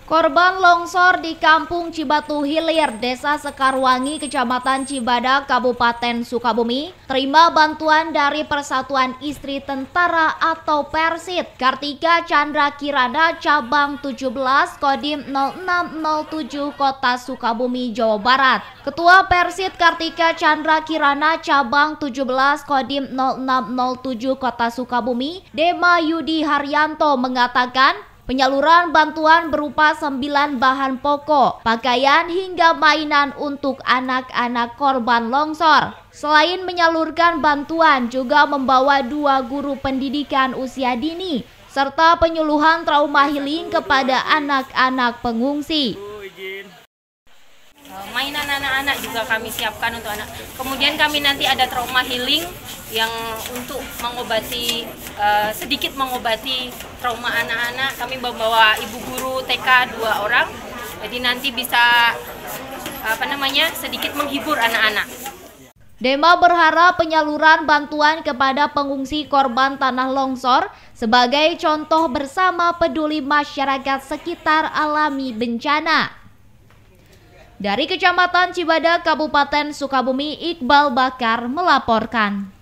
Korban longsor di Kampung Cibatu Hilir, Desa Sekarwangi, Kecamatan Cibadak, Kabupaten Sukabumi, terima bantuan dari Persatuan Istri Tentara atau Persit, Kartika Chandra Kirana, Cabang 17, Kodim 0607, Kota Sukabumi, Jawa Barat. Ketua Persit Kartika Chandra Kirana, Cabang 17, Kodim 0607, Kota Sukabumi, Dema Yudi Haryanto mengatakan, penyaluran bantuan berupa 9 bahan pokok, pakaian hingga mainan untuk anak-anak korban longsor. Selain menyalurkan bantuan, juga membawa 2 guru pendidikan usia dini, serta penyuluhan trauma healing kepada anak-anak pengungsi. Mainan anak-anak juga kami siapkan untuk anak. Kemudian kami nanti ada trauma healing yang untuk mengobati sedikit mengobati trauma anak-anak. Kami membawa ibu guru TK 2 orang. Jadi nanti bisa sedikit menghibur anak-anak. Dema berharap penyaluran bantuan kepada pengungsi korban tanah longsor sebagai contoh bersama peduli masyarakat sekitar alami bencana. Dari Kecamatan Cibadak, Kabupaten Sukabumi, Iqbal Bakar melaporkan.